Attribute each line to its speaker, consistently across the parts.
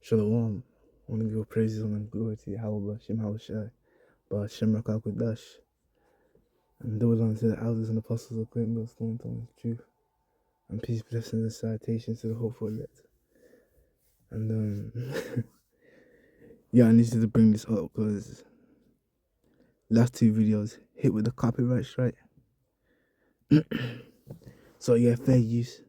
Speaker 1: Shalom. I want to give praises and glory to Yahweh, Shem Hawashai, but Shem Rakakudash. And those unto the elders and apostles of great millstone on truth. And peace, blessings, and salutations to the hopeful elect. And yeah, I needed to bring this up because last two videos hit with the copyright strike. So yeah, fair use.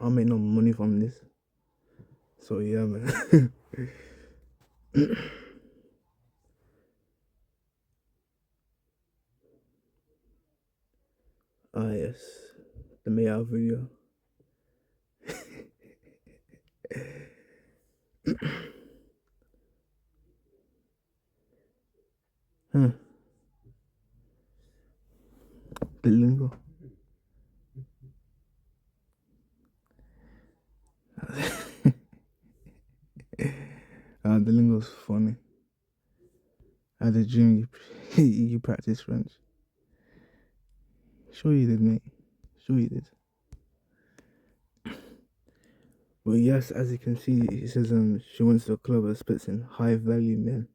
Speaker 1: I'll make no money from this. So yeah, man. Yes, the Mayal video. The lingo. The lingo's funny. I had a dream you practice French. Sure you did, mate. Sure you did. But yes, as you can see, it says she went to a club that spits in high value men.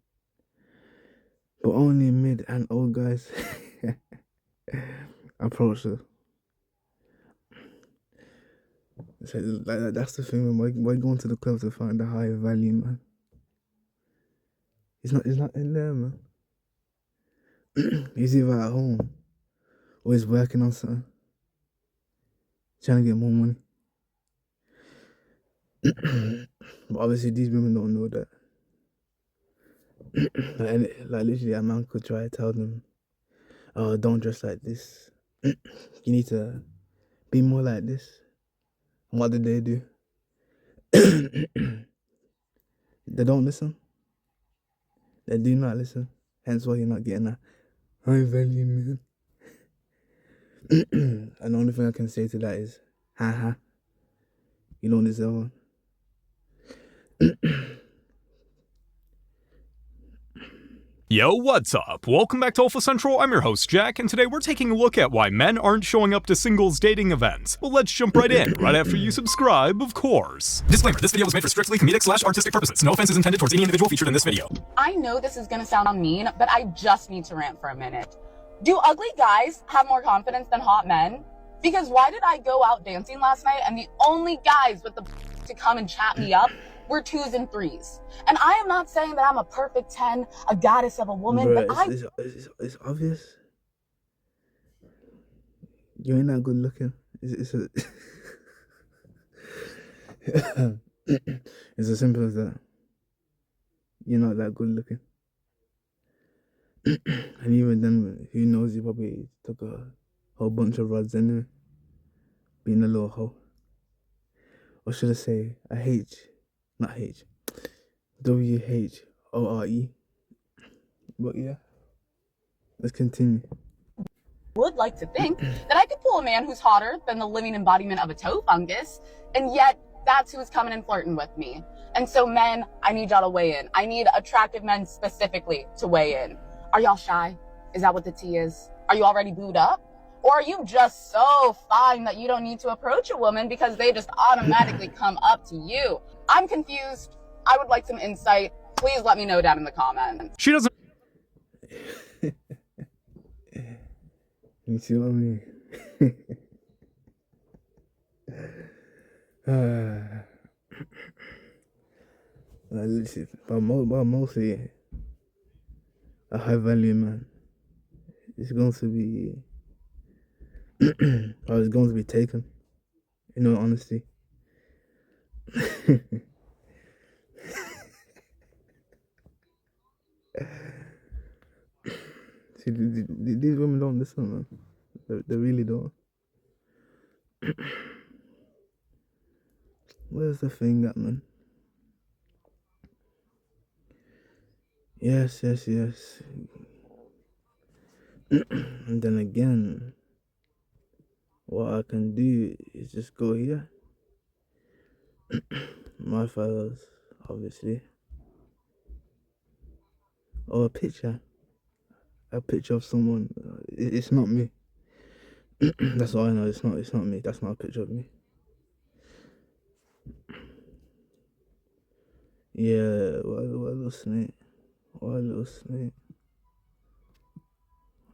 Speaker 1: But only mid and old guys approach her. So, like, that's the thing, man. Why going to the club to find a high value man? He's not in there, man. He's either at home or he's working on something. Trying to get more money. But obviously these women don't know that. like literally a man could try to tell them, oh, don't dress like this. You need to be more like this. And what did they do? They don't listen. They do not listen. Hence why you're not getting a high value man. And the only thing I can say to that is, haha, you don't deserve one.
Speaker 2: Yo, what's up? Welcome back to Alpha Central. I'm your host, Jack, and today we're taking a look at why men aren't showing up to singles dating events. Well, let's jump right in, right after you subscribe, of course. Disclaimer, this video was made for strictly comedic/artistic purposes. No offense is intended towards any individual featured in this video.
Speaker 3: I know this is gonna sound mean, but I just need to rant for a minute. Do ugly guys have more confidence than hot men? Because why did I go out dancing last night and the only guys with the to come and chat me up were 2s and 3s? And I am not saying that I'm a perfect 10, a goddess of a woman,
Speaker 1: Bruh,
Speaker 3: but
Speaker 1: it's obvious. You ain't that good looking. It's it's as simple as that. You're not that good looking. And even then, who knows, you probably took a whole bunch of rods anyway. Being a little hoe. Or should I say WHORE. But yeah, let's continue.
Speaker 3: would like to think that I could pull a man who's hotter than the living embodiment of a toe fungus, and yet that's who's coming and flirting with me. And so men, I need y'all to weigh in. I need attractive men specifically to weigh in. Are y'all shy? Is that what the tea is? Are you already booed up? Or are you just so fine that you don't need to approach a woman because they just automatically come up to you? I'm confused. I would like some insight. Please let me know down in the comments.
Speaker 2: She doesn't.
Speaker 1: You see what I mean? But mostly a high value man. It's going to be, or it's going to be taken. In all honesty. See, these women don't listen, man. They really don't. Where's the thing at, man? Yes. And then again, what I can do is just go here. My files, obviously. Or a picture of someone. It's not me. That's all I know. It's not me. That's not a picture of me. Yeah, what a little snake. What a little snake.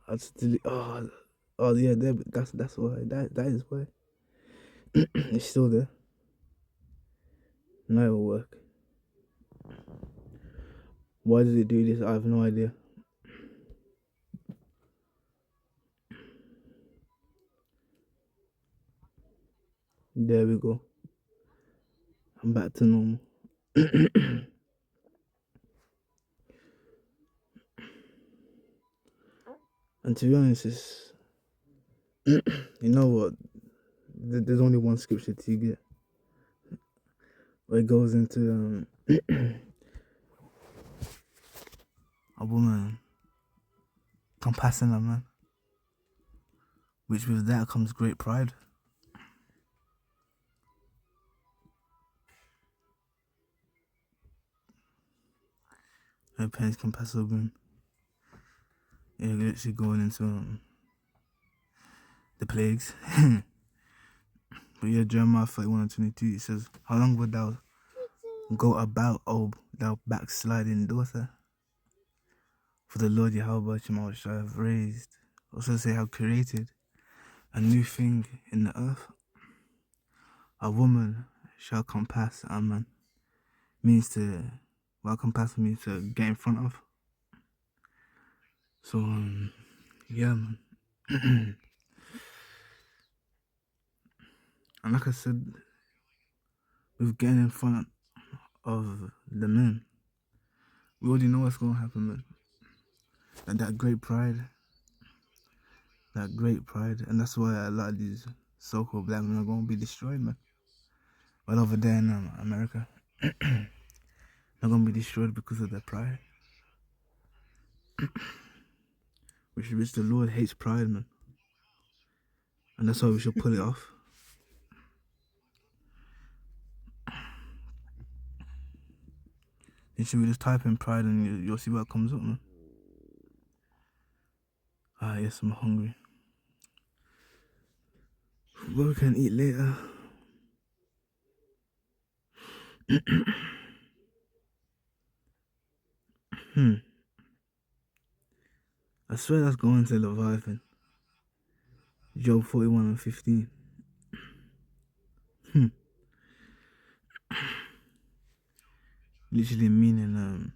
Speaker 1: I just delete. Oh yeah, there. That's why. That is why. It's still there. Now it will work. Why does it do this? I have no idea. There we go. I'm back to normal. And to be honest, it's you know what? There's only one scripture to get where it goes into a woman compassing a man, which with that comes great pride. Her parents compass a woman. Yeah, literally going into the plagues. But yeah, Jeremiah 31:22, it says, "How long wilt thou go about, O thou backsliding daughter? For the Lord Yahweh shall have raised," also say, "have created a new thing in the earth. A woman shall compass a man." Means to, well, compass means to get in front of. So, yeah, man. And like I said, with getting in front of the men, we already know what's gonna happen, man. And that great pride, and that's why a lot of these so-called black men are gonna be destroyed, man. But over there in America, they're gonna be destroyed because of their pride. which the Lord hates pride, man. And that's why we should pull it off. You should just type in pride and you'll see what comes up, man. Ah, yes, I'm hungry. What we can eat later. I swear that's going to Leviathan. Job 41:15. Literally meaning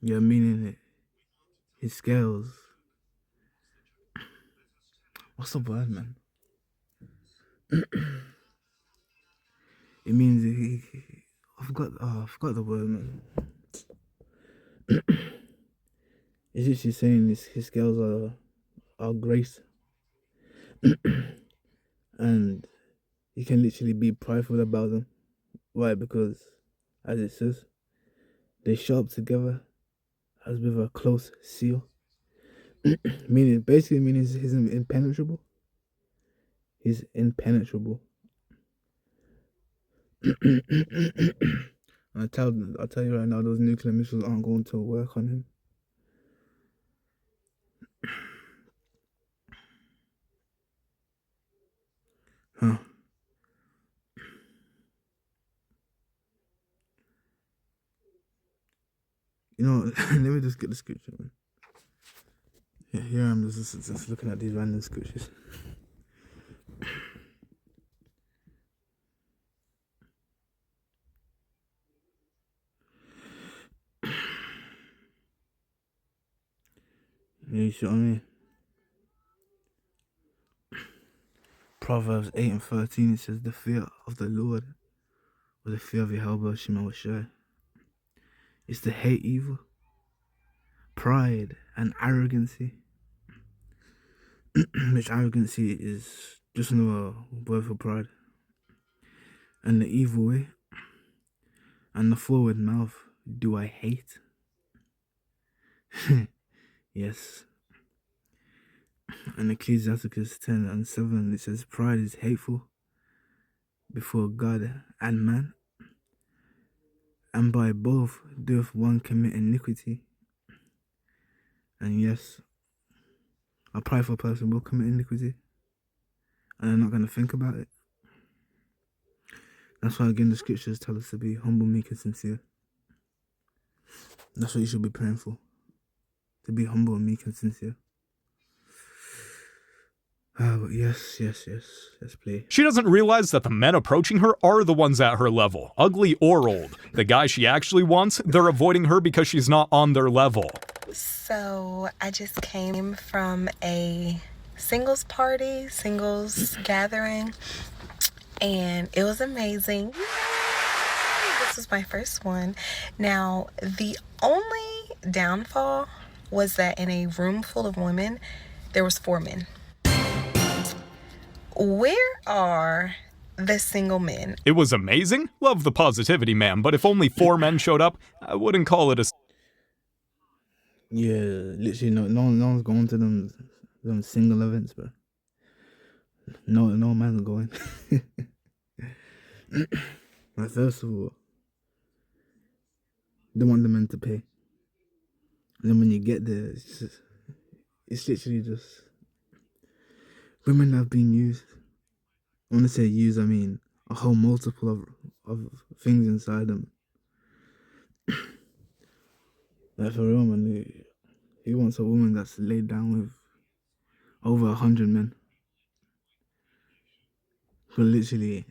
Speaker 1: yeah, meaning his scales. What's the word, man? It means I forgot the word, man. It's literally saying his scales are grace. And you can literally be prideful about them. Why? Because, as it says, they show up together as with a close seal. Basically meaning he's impenetrable. He's impenetrable. I'll tell you right now, those nuclear missiles aren't going to work on him. Huh. You know, let me just get the scripture, man. Here I'm just looking at these random scriptures. You see what I mean? Proverbs 8:13, it says, "The fear of the Lord, or the fear of Yahweh Shemawashai, is to hate evil, pride, and arrogancy." Which arrogancy is just another word for pride. "And the evil way, and the forward mouth do I hate." Yes. And Ecclesiasticus 10:7, it says, "Pride is hateful before God and man, and by both doth one commit iniquity." And yes, a prideful person will commit iniquity, and they're not going to think about it. That's why, again, the scriptures tell us to be humble, meek, and sincere. That's what you should be praying for. To be humble, meek, and sincere. But yes, let's play.
Speaker 2: She doesn't realize that the men approaching her are the ones at her level, ugly or old. The guy she actually wants, they're avoiding her because she's not on their level.
Speaker 4: So I just came from a singles party, singles gathering, and it was amazing. This was my first one. Now, the only downfall was that in a room full of women, there was 4 men. Where are the single men?
Speaker 2: It was amazing. Love the positivity, ma'am, but if only 4 men showed up, I wouldn't call it a...
Speaker 1: Yeah, literally no one's going to them single events, bro. No man's going. Like, first of all, they want the men to pay. And then when you get there, it's literally just women have been used. When I say used, I mean a whole multiple of things inside them. Like, for real, man, he wants a woman that's laid down with over 100 men. But literally,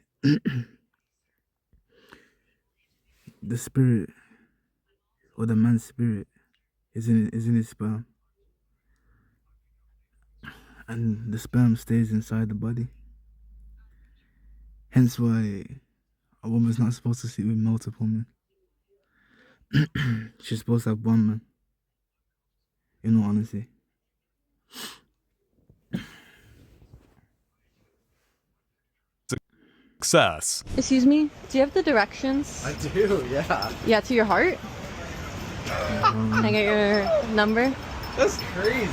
Speaker 1: the spirit, or the man's spirit, is in his sperm. And the sperm stays inside the body. Hence why a woman's not supposed to sleep with multiple men. She's supposed to have one man. In all honesty.
Speaker 2: Success.
Speaker 5: Excuse me, do you have the directions?
Speaker 6: I do, yeah.
Speaker 5: Yeah, to your heart? Can I get your number?
Speaker 6: That's crazy.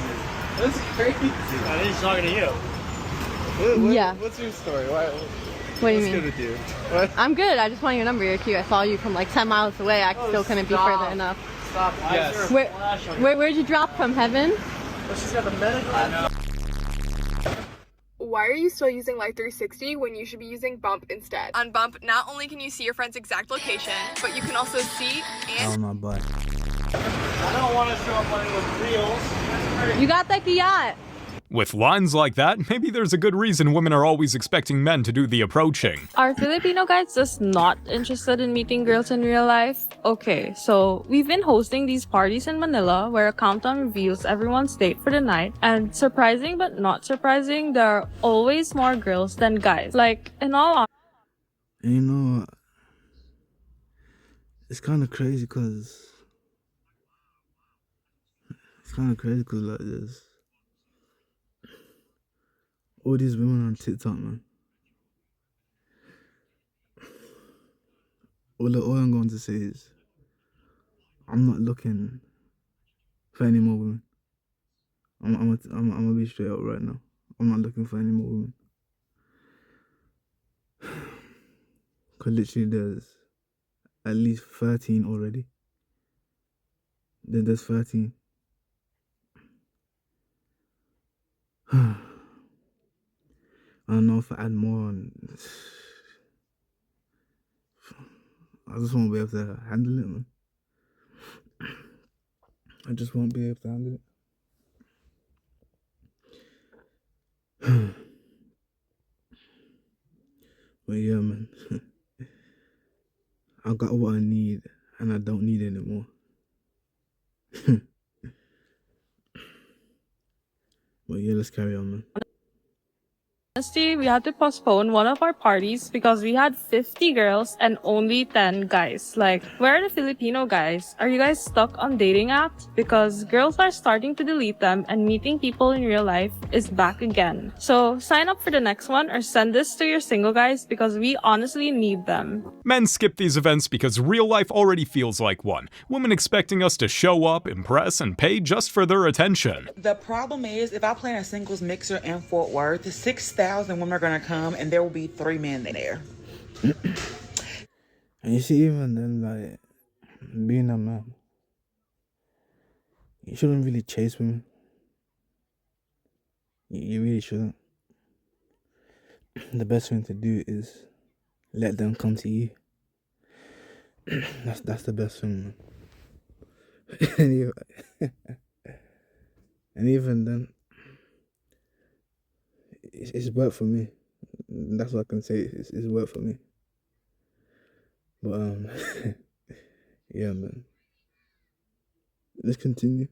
Speaker 6: That's crazy.
Speaker 7: I think he's talking to you.
Speaker 5: Yeah.
Speaker 6: What's your story? Why,
Speaker 5: What do you
Speaker 6: what's
Speaker 5: mean?
Speaker 6: good with you? What?
Speaker 5: I'm good. I just want your number. You're cute. I saw you from like 10 miles away. I still couldn't be
Speaker 7: stop.
Speaker 5: further enough.
Speaker 7: Stop. Why
Speaker 6: Yes.
Speaker 7: is there a flash on
Speaker 5: Where'd you drop from, heaven?
Speaker 7: Well, she's got the medical.
Speaker 8: Why are you still using Life 360 when you should be using Bump instead? On Bump, not only can you see your friend's exact location, but you can also see and
Speaker 1: Oh my butt.
Speaker 7: I don't want to show up money with reels. That's crazy.
Speaker 5: You got that yacht.
Speaker 2: With lines like that, maybe there's a good reason women are always expecting men to do the approaching.
Speaker 9: Are Filipino guys just not interested in meeting girls in real life? Okay, so we've been hosting these parties in Manila where a countdown reveals everyone's date for the night, and surprising but not surprising, there are always more girls than guys. Like, in all
Speaker 1: And you know what? It's kind of crazy because like this. All these women on TikTok, man. All I'm going to say is, I'm not looking for any more women. I'm gonna be straight up right now. I'm not looking for any more women. Cause literally there's at least 13 already. There's 13. I don't know if I add more on. I just won't be able to handle it, man. I just won't be able to handle it. But yeah, man. I got what I need, and I don't need anymore. But yeah, let's carry on, man.
Speaker 9: honesty, we had to postpone one of our parties because we had 50 girls and only 10 guys. Like, where are the Filipino guys? Are you guys stuck on dating apps? Because girls are starting to delete them and meeting people in real life is back again. So sign up for the next one or send this to your single guys because we honestly need them.
Speaker 2: Men skip these events because real life already feels like one. Women expecting us to show up, impress, and pay just for their attention.
Speaker 10: The problem is, if I plan a singles mixer in Fort Worth, 6,000 women are going to come and there will be 3 men there.
Speaker 1: And you see, even then, like, being a man, You shouldn't really chase women. You really shouldn't. The best thing to do is let them come to you. That's the best thing, man. and even then, it's worked for me. That's what I can say. It's worked for me. But yeah, man. Let's continue.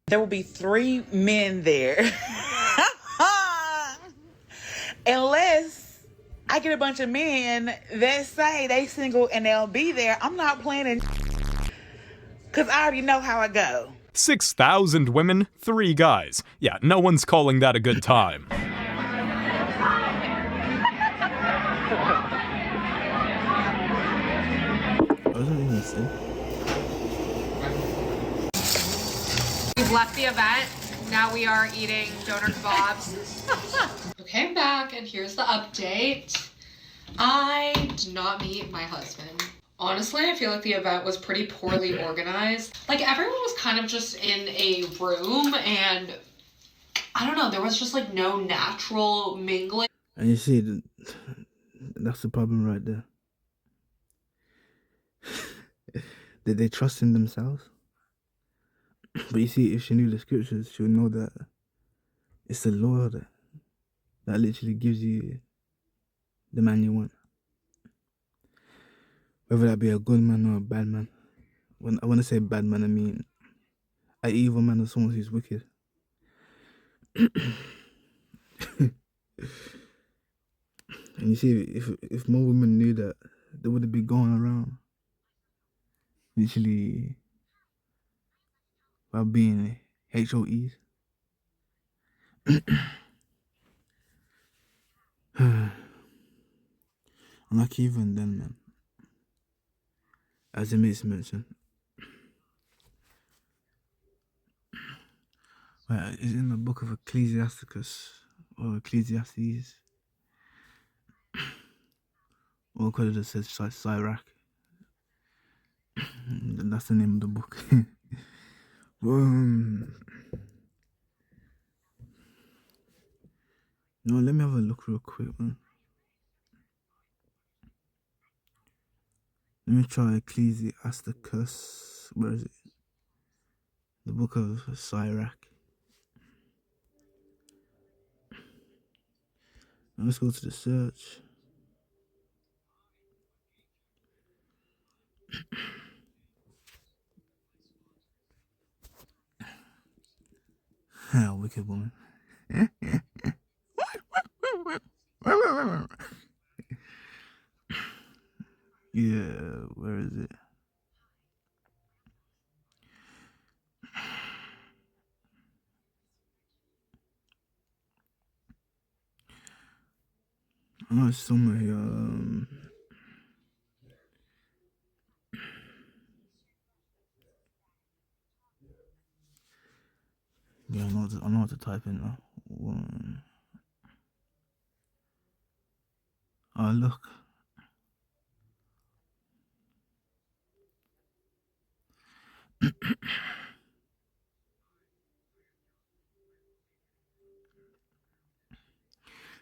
Speaker 10: There will be 3 men there. Unless I get a bunch of men that say they single and they'll be there. I'm not planning because I already know how I go.
Speaker 2: 6,000 women, 3 guys. Yeah, no one's calling that a good time.
Speaker 1: What was I even saying?
Speaker 8: We've left the event. Now we are eating doner kebabs.
Speaker 5: Okay, I'm back, and here's the update. I did not meet my husband. Honestly, I feel like the event was pretty poorly organized. Like, everyone was kind of just in a room, and I don't know, there was just like no natural mingling.
Speaker 1: And you see, that's the problem right there. Did they trust in themselves? But you see, if she knew the scriptures, she would know that it's the Lord that literally gives you the man you want. Whether that be a good man or a bad man. When I say bad man, I mean an evil man or someone who's wicked. And you see, if more women knew that, they wouldn't be going around literally by being HOEs. And like even then, man, as the mates mentioned, well, it's in the book of Ecclesiasticus or Ecclesiastes, or could have just said Sirach. That's the name of the book. No, let me have a look real quick, man. Let me try Ecclesiasticus. Where is it? The book of Sirach. Now let's go to the search. Wicked woman. Yeah, where is it? I know it's somewhere here. Yeah, I know what to type in now. Woman. Oh, look.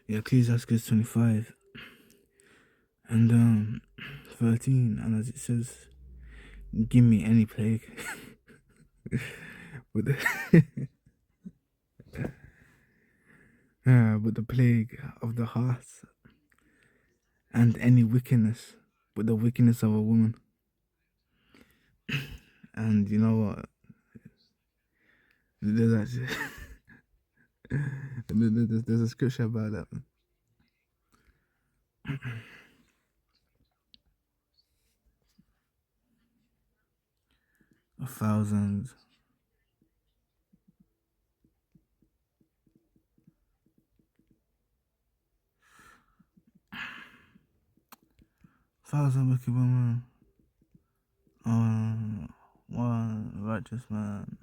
Speaker 1: Yeah, Ecclesiastes 25 and 13, and as it says, give me any plague. with the with the plague of the heart, and any wickedness with the wickedness of a woman. And you know what? There's actually there's a scripture about that. 1,000. Thousand wicked women. One righteous man.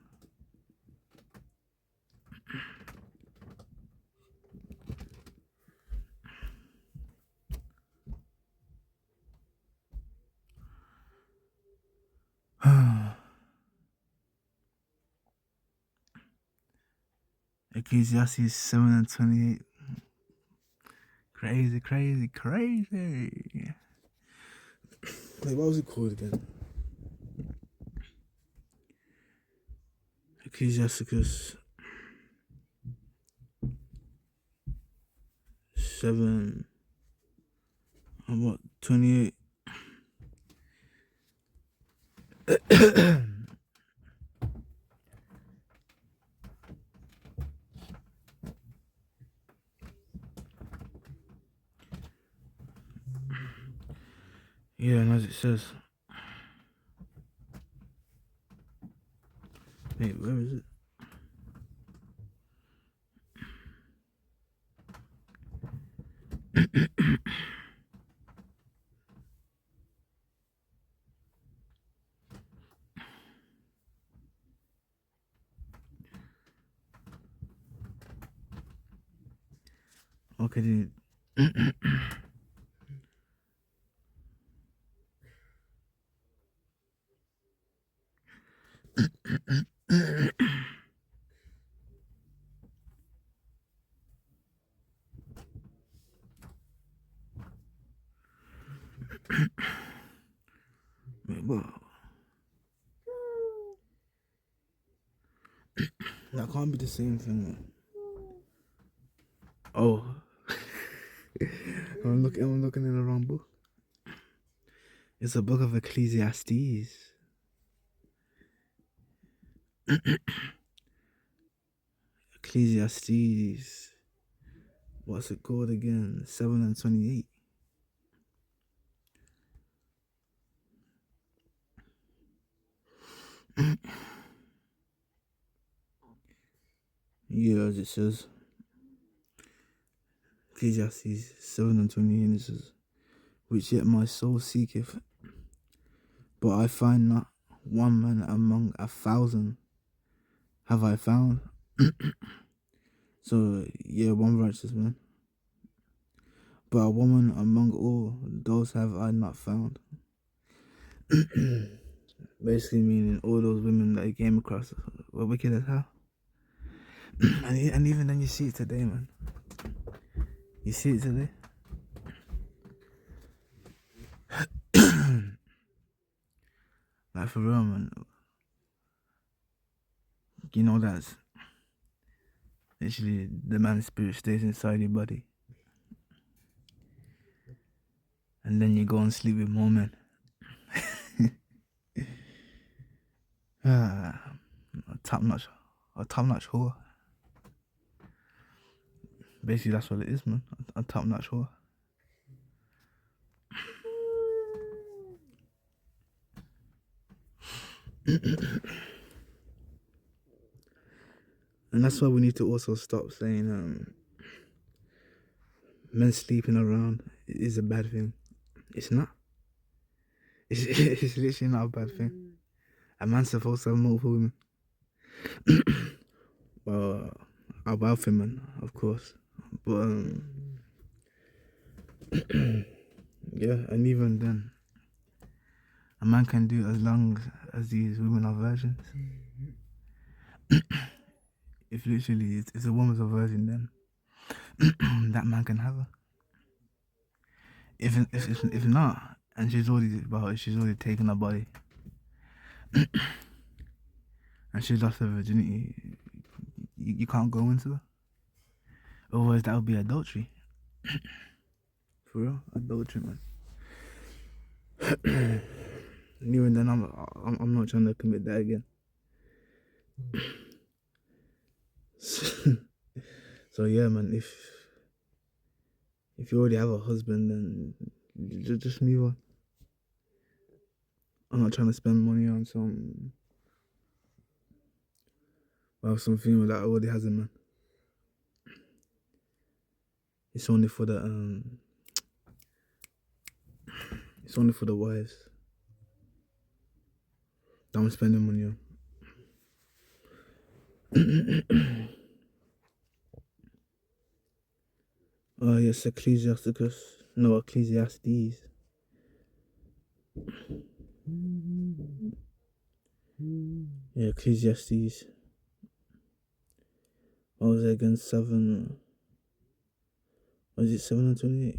Speaker 1: Ecclesiastes 7 and 28. Crazy, crazy, crazy. Wait, what was it called again? Ecclesiasticus 7 and what? 28. Yeah, and as it says, wait, where is it? Okay, dude. Wait, what? That can't be the same thing. Oh. I'm looking in the wrong book. It's the book of Ecclesiastes. Ecclesiastes. What's it called again? 7 and 28. Yeah, as it says. Ecclesiastes 7 and 28, and it says, which yet my soul seeketh, but I find not one man among 1,000 have I found. So, yeah, one righteous man. But a woman among all those have I not found. Basically meaning all those women that he came across were wicked as hell. And even then you see it today, man. You see it today. Like for real, man. You know that's literally the man's spirit stays inside your body. And then you go and sleep with more men. A top-notch whore. Basically, that's what it is, man. A top-notch whore. And that's why we need to also stop saying men sleeping around is a bad thing. It's not. It's literally not a bad thing. A man's supposed to have multiple women. Well, a wealthy man, of course. But, yeah, and even then, a man can do as long as these women are virgins. If literally it's a woman's a virgin, then that man can have her. If not, and she's already taken her body, and she lost her virginity, you can't go into her. Otherwise, that would be adultery. For real, adultery, man. And even then, I'm not trying to commit that again. So yeah, man. If you already have a husband, then just move on. I'm not trying to spend money on some female that already has a man. It's only for the wives that I'm spending money on. Yes, Ecclesiastes. Yeah, Ecclesiastes. What was it again? 7. Was it 728?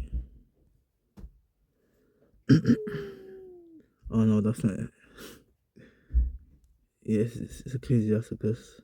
Speaker 1: Oh no, that's not it. Yes, it's Ecclesiasticus.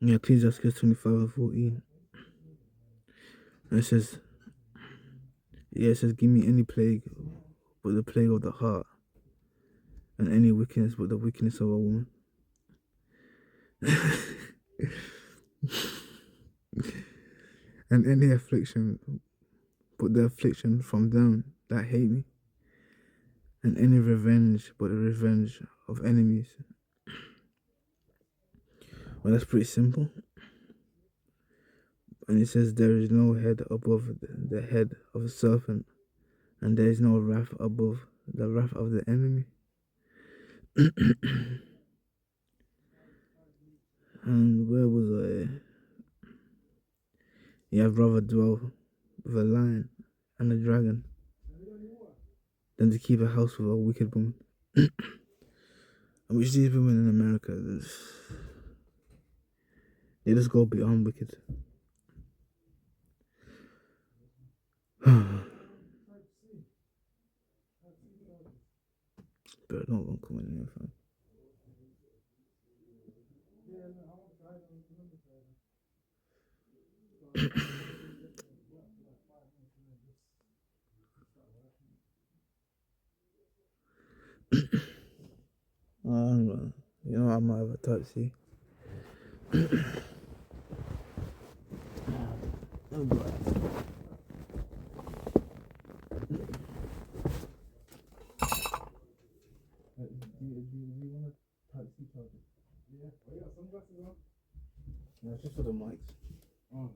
Speaker 1: Yeah, Ecclesiasticus 25:14. And it says, give me any plague but the plague of the heart, and any wickedness but the wickedness of a woman. And any affliction but the affliction from them that hate me, and any revenge but the revenge of enemies. Well, that's pretty simple. And it says, there is no head above the head of a serpent, and there is no wrath above the wrath of the enemy. And where was I? Yeah, I'd rather dwell with a lion and a dragon than to keep a house with a wicked woman. Which these women in America, they just go beyond wicked. But don't come in here, fam. You know, I might have a taxi. Oh, boy. Do you want a taxi charger? Yeah. Oh, you got sunglasses on? No, it's just for the mics. Oh.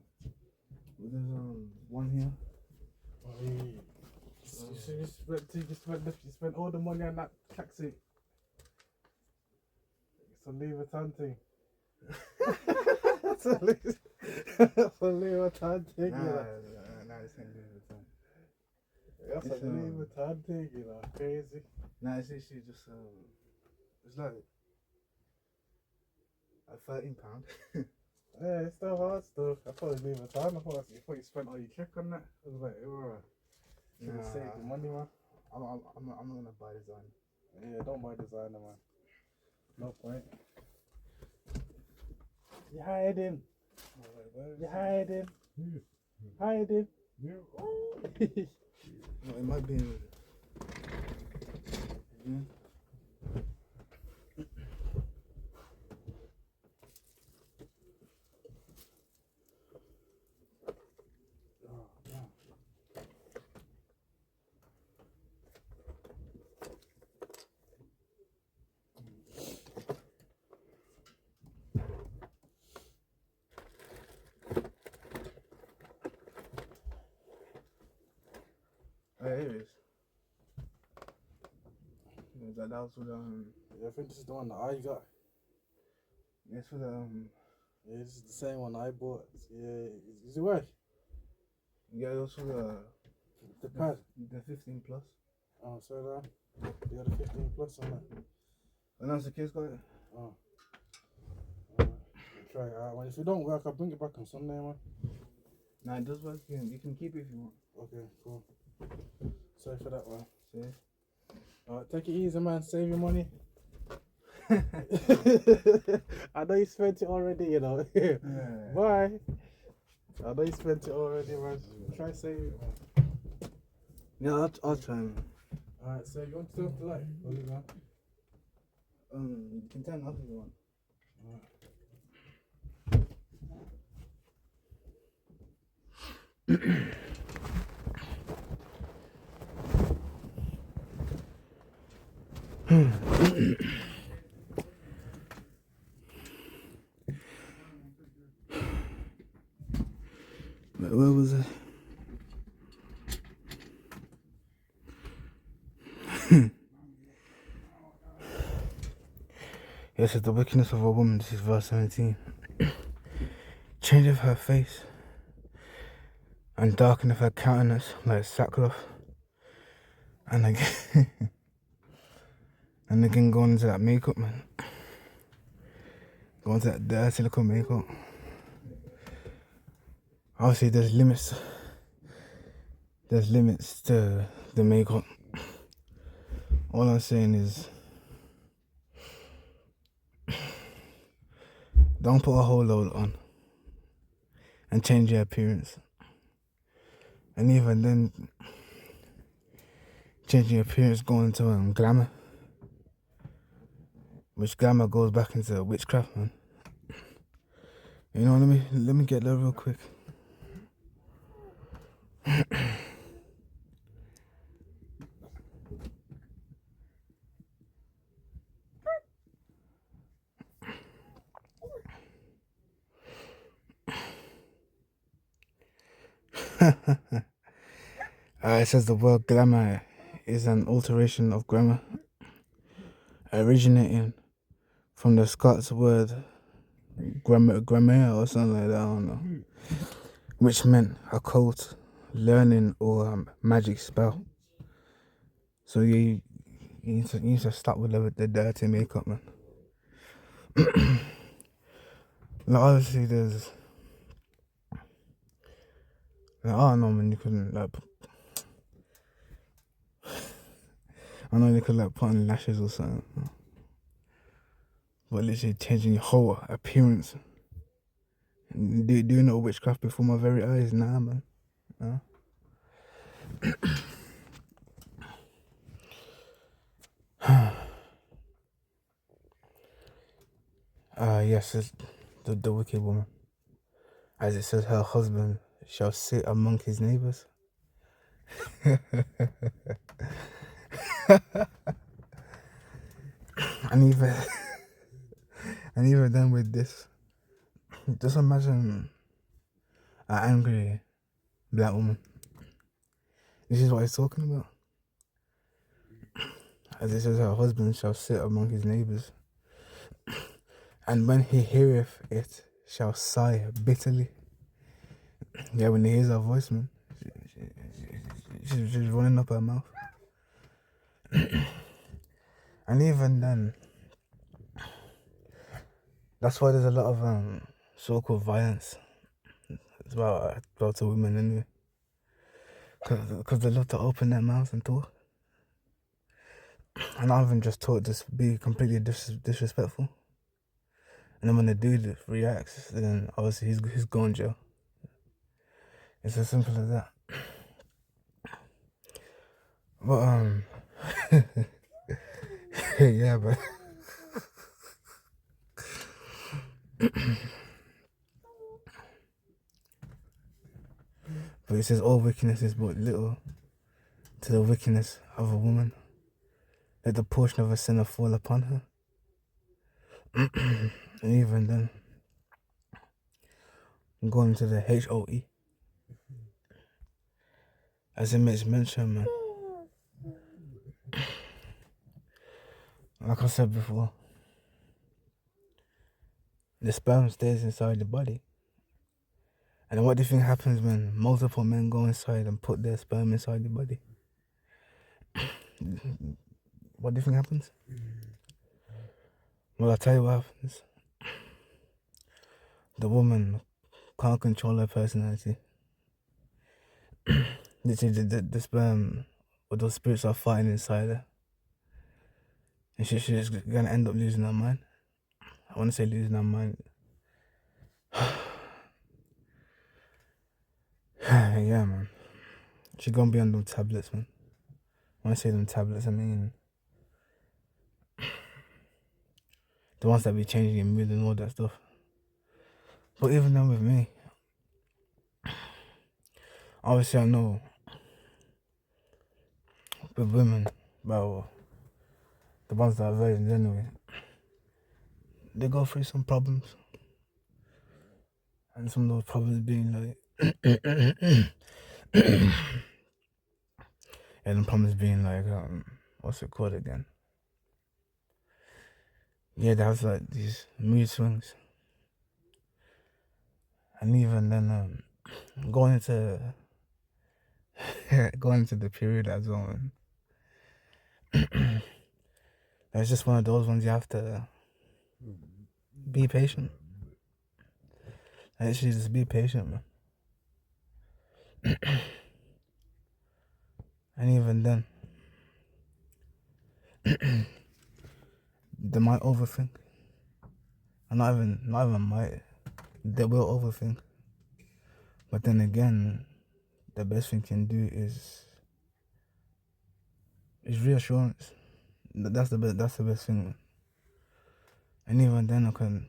Speaker 1: Well, there's one here. Oh, yeah. You spent all the money on that taxi. It's a Louis Vuitton thing. It's a Louis Vuitton thing. Nah, this ain't Louis Vuitton. That's a Louis Vuitton thing, you know, crazy. Nah, it's actually just, it's like £13. Yeah, it's still hard stuff. I thought it was Louis Vuitton. I thought you spent all your check on that. I was like, alright. Should have saved the money, man. I'm not gonna buy design. Yeah, don't buy designer, man. No point. You're hiding. You're hiding. Hiding. No, it might be. Yeah. Here it is. That was for the yeah, I think this is the one that I got. Yeah, it's for the yeah, this is the same one I bought. Yeah, is it work? Yeah, it was for the pad. The 15 plus. Oh, so that you got the 15 plus on that. And that's the case got it. Oh. Try it out. Well, if it don't work, I'll bring it back on Sunday, man. Nah, it does work. You can keep it if you want. Okay, cool. Sorry for that one. See? Alright, take it easy, man. Save your money. I know you spent it already, you know. Yeah. Bye. I know you spent it already, man. Try save it, man. Yeah, I'll try, man. Alright, so you want to turn off the light? Or you want? You can turn it off if you want. Alright. Where was I? Yes, it's the wickedness of a woman. This is verse 17. Changeth her face and darkeneth her countenance like sackcloth. And again, and again going into that makeup, man. Going to that dirty little makeup. Obviously, there's limits. There's limits to the makeup. All I'm saying is, don't put a whole load on and change your appearance. And even then, changing your appearance going into glamour. Which glamour goes back into witchcraft, man. You know, let me get there real quick. It says the word glamour is an alteration of grammar, originating from the Scots word grammar or something like that, I don't know, which meant occult, learning, or magic spell. So you need to stop with the dirty makeup, man. Like, obviously there's, like, I don't know, man, you couldn't, like, I know they could, like, put on lashes or something, but literally changing your whole appearance, doing no witchcraft before my very eyes, nah, man. Nah. Yes, it's the wicked woman. As it says, her husband shall sit among his neighbors. and even then with this, just imagine an angry black woman. This is what he's talking about. As it says, her husband shall sit among his neighbors, and when he heareth it, shall sigh bitterly. Yeah, when he hears her voice, man, she's running up her mouth. And even then, that's why there's a lot of so-called violence about to women anyway. Because they love to open their mouths and talk. And not even just talk, just be completely disrespectful. And then when the dude reacts, then obviously he's going to jail. It's as simple as that. But yeah, but but it says all wickedness is but little to the wickedness of a woman. Let the portion of a sinner fall upon her. And even then, going to the HOE, as it makes mention, man. Like I said before, the sperm stays inside the body. And then what do you think happens when multiple men go inside and put their sperm inside the body? What do you think happens? Well, I'll tell you what happens. The woman can't control her personality. Literally, the sperm or those spirits are fighting inside her. And she's gonna end up losing her mind. I want to say losing her mind. Yeah, man. She's gonna be on them tablets, man. When I say them tablets, I mean the ones that be changing your mood and all that stuff. But even then with me, obviously I know with women, well, the ones that are virgins anyway, they go through some problems. And some of those problems being like and the problems being like what's it called again? yeah, they have like these mood swings. And even then, going into going into the period as well. It's just one of those ones you have to be patient. Actually, just be patient, man. And even then, they might overthink. And not even might. They will overthink. But then again, the best thing you can do is reassurance. That's the best thing. And even then, I can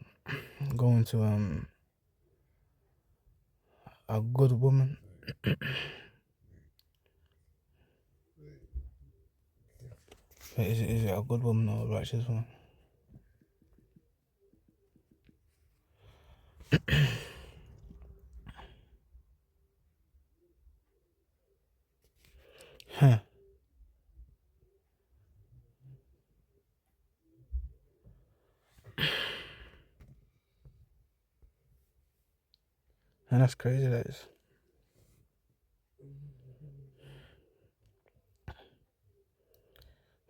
Speaker 1: go into a good woman. Is it a good woman or a righteous woman? Huh. And that's crazy, that is.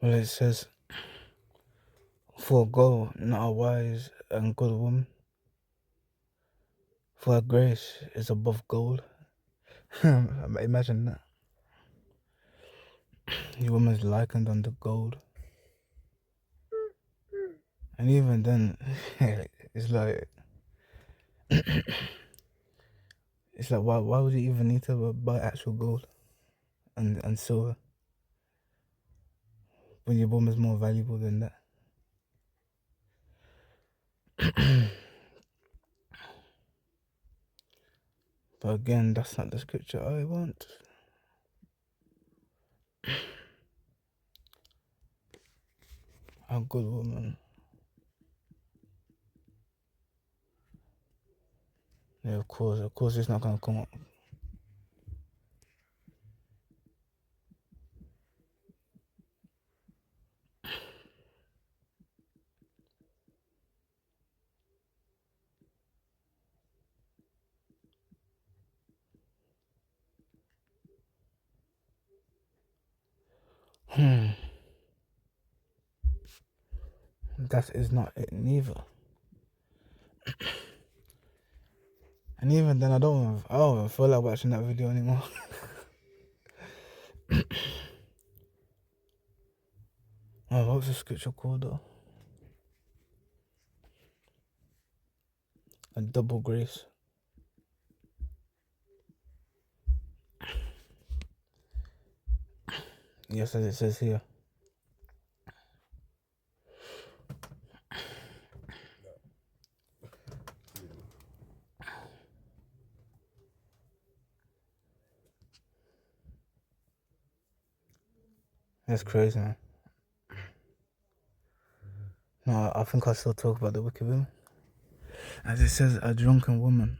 Speaker 1: Well, it says, for go, not a wise and good woman. For her grace is above gold. Imagine that. Your woman's likened unto gold. And even then, it's like, why would you even need to buy actual gold and silver when your woman's more valuable than that? But again, that's not the scripture I want. A good woman. Yeah, of course it's not gonna come up. That is not it neither. And even then, I don't feel like watching that video anymore. Oh, what's the scripture called though? A double grace. Yes, as it says here. That's crazy, man. No, I think I still talk about the wicked women. As it says, a drunken woman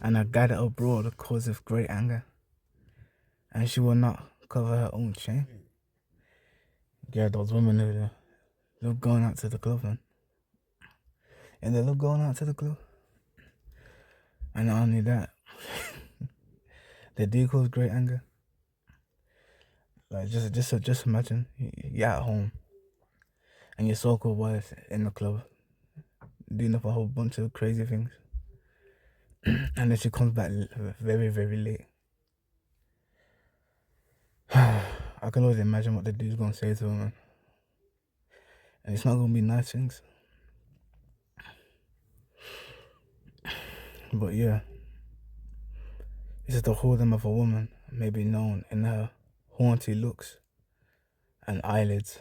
Speaker 1: and a gathered abroad causeth great anger, and she will not cover her own shame. Yeah, those women who love going out to the club, man. And they love going out to the club. And not only that, they do cause great anger. Like just imagine you're at home and your so-called wife in the club doing up a whole bunch of crazy things, and then she comes back very, very late. I can always imagine what the dude's gonna say to her, man. And it's not gonna be nice things. But yeah, this is the whoredom of a woman may be known in her haughty looks and eyelids.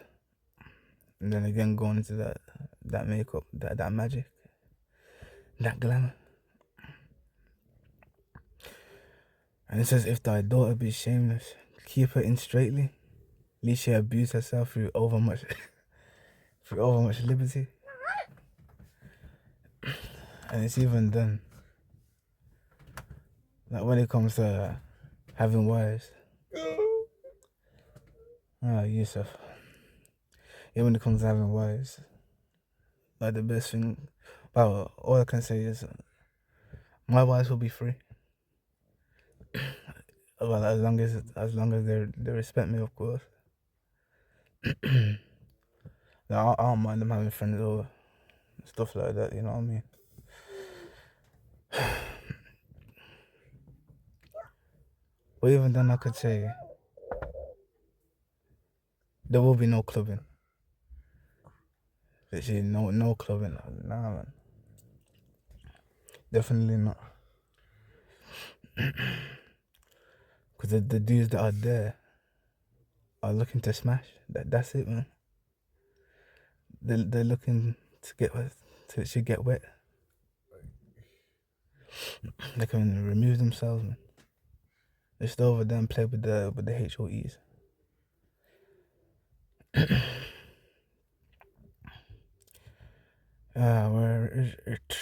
Speaker 1: And then again going into that makeup, that magic, that glamour. And it says, if thy daughter be shameless, keep her in straitly, lest she abuse herself through overmuch liberty. And it's even then, like when it comes to having wives. Yusuf. Yeah, when it comes to having wives, Like the best thing. Well, all I can say is my wives will be free. Well, as long as they respect me, of course. Like, I don't mind them having friends over, stuff like that. You know what I mean? But even then, I could say there will be no clubbing. Literally, no clubbing. Nah, man. Definitely not. Because the dudes that are there are looking to smash. That's it, man. They're looking to get wet. They can remove themselves, man. Just over there and play with the HOEs. Where is it?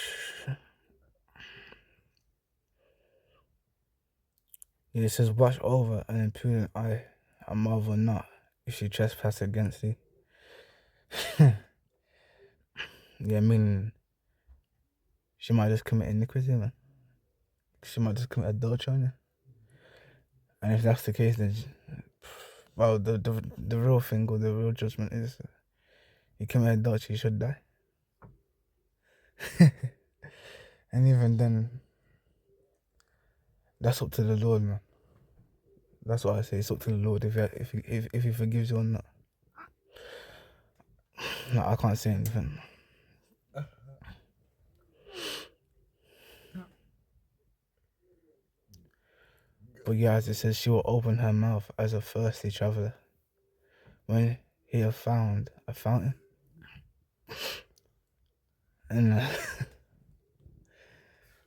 Speaker 1: It says watch over an impudent eye, a marvel not if she trespass against thee. Yeah, I mean, she might just commit iniquity, man. She might just commit adultery on you. And if that's the case, then, well, the real thing or the real judgment is, you commit adultery, you should die. And even then, that's up to the Lord, man. That's what I say. It's up to the Lord if he forgives you or not. No, I can't say anything. But yeah, as it says, she will open her mouth as a thirsty traveler when he have found a fountain. And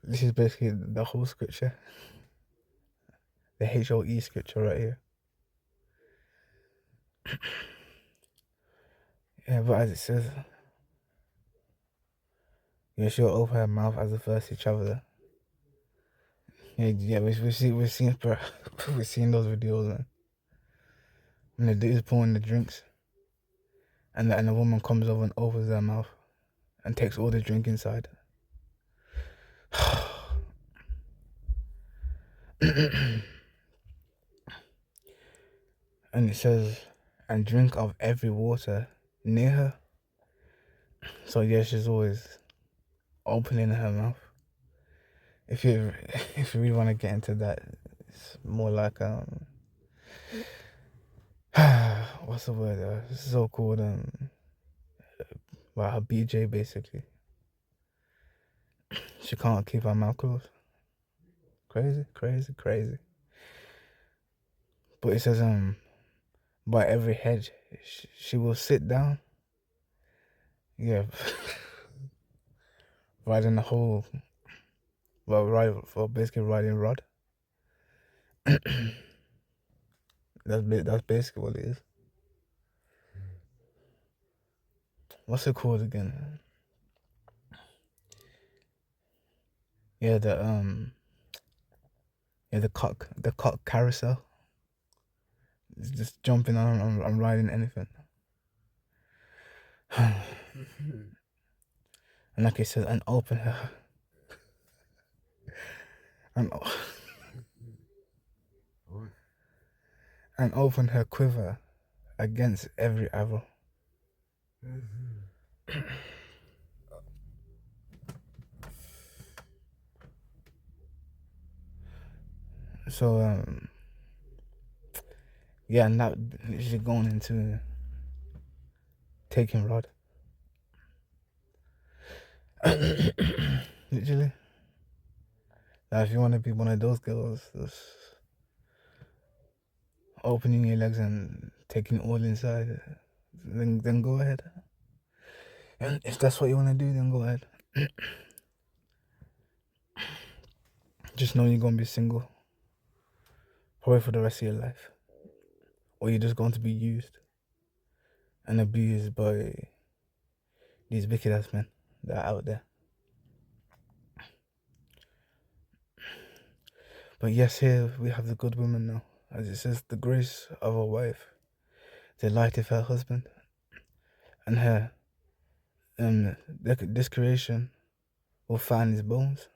Speaker 1: this is basically the whole scripture. The HOE scripture right here. Yeah, but as it says, yeah, she'll open her mouth as a thirsty traveler. Yeah, we've seen those videos, man. And the dude's pouring the drinks, and the woman comes over and opens her mouth and takes all the drink inside. And it says, and drink of every water near her. So yeah, she's always opening her mouth. If you really want to get into that, it's more like what's the word? It's so called well, her BJ basically. She can't keep her mouth closed. Crazy. But it says by every hedge she will sit down. Yeah. Riding the whole. Well, basically riding rod. That's basically what it is. What's it called again? Yeah, the cock carousel. It's just jumping on and riding anything. And like it says, and open her. And open her quiver against every arrow. So yeah, now she's going into taking rod. Literally. Now, if you want to be one of those girls, just opening your legs and taking all inside, then go ahead. And if that's what you want to do, then go ahead. Just know you're going to be single. Probably for the rest of your life. Or you're just going to be used and abused by these wicked ass men that are out there. But yes, here we have the good woman now. As it says, the grace of a wife delighteth her husband, and her this creation will find his bones.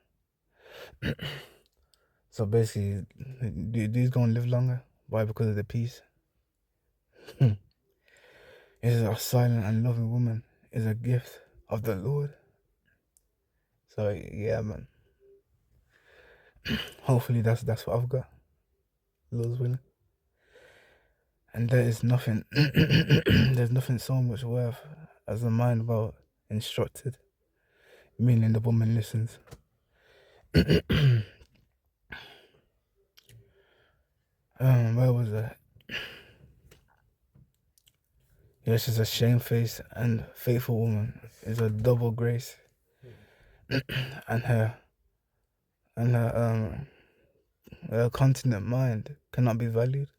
Speaker 1: So basically, these gonna live longer. Why? Because of the peace. Is a silent and loving woman is a gift of the Lord. So yeah, man. Hopefully that's what I've got. Lord's willing. And there is nothing. There's nothing so much worth as a mind well instructed, meaning the woman listens. Where was that? Yeah, she's a shamefaced and faithful woman. Is a double grace, and her continent mind cannot be valued.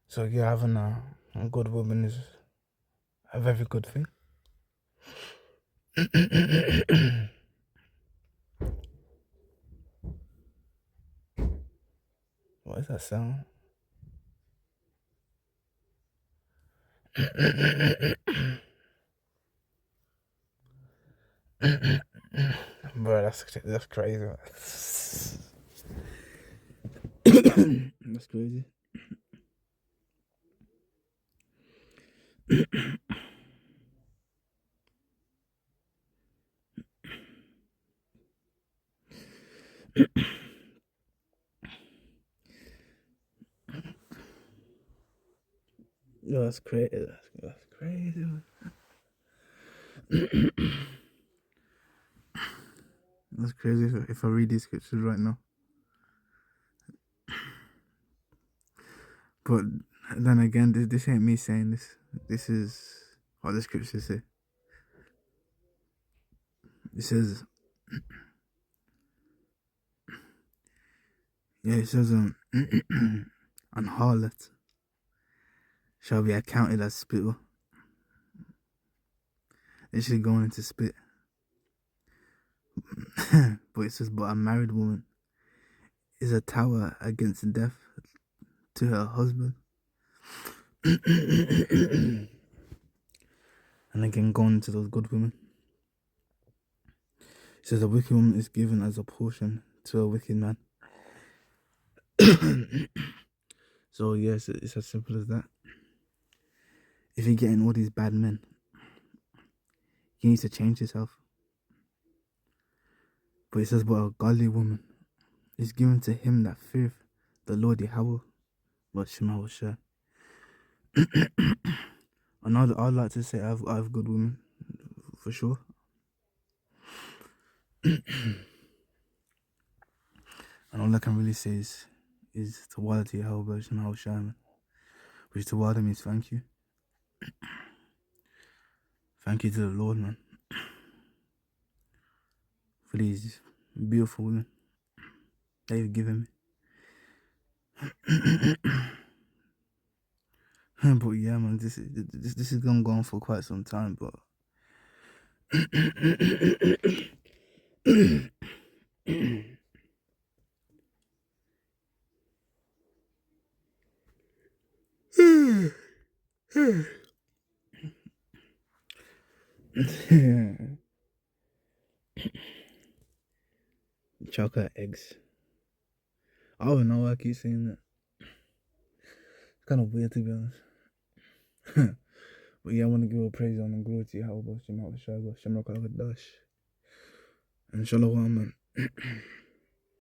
Speaker 1: So yeah, having a good woman is a very good thing. What is that sound? Bro, that's crazy. That's crazy. Yo, that's crazy. That's crazy. That's crazy if I read these scriptures right now. But then again, this ain't me saying this. This is what the scriptures say. It says, an harlot shall be accounted as spittle. This is going into spit. But it says, but a married woman is a tower against death to her husband. And again, going to those good women. It says, a wicked woman is given as a portion to a wicked man. So yes, it's as simple as that. If you're getting all these bad men, you need to change yourself. But it says, but a godly woman is given to him that feareth the Lord Yahweh, but Shema will share. And I'd like to say I have good women, for sure. And all I can really say is Tawada to Yahweh, but Shema will share, man. Which Tawada means thank you. Thank you to the Lord, man, for these beautiful women that you've given me. But yeah, man, this is gonna go on for quite some time, but chocolate eggs. I don't know why I keep saying that. It's kind of weird, to be honest. But yeah, I want to give all praise and glory to Yahweh, Shem HaShai, Shem Rakah Dash, and Shalom, man.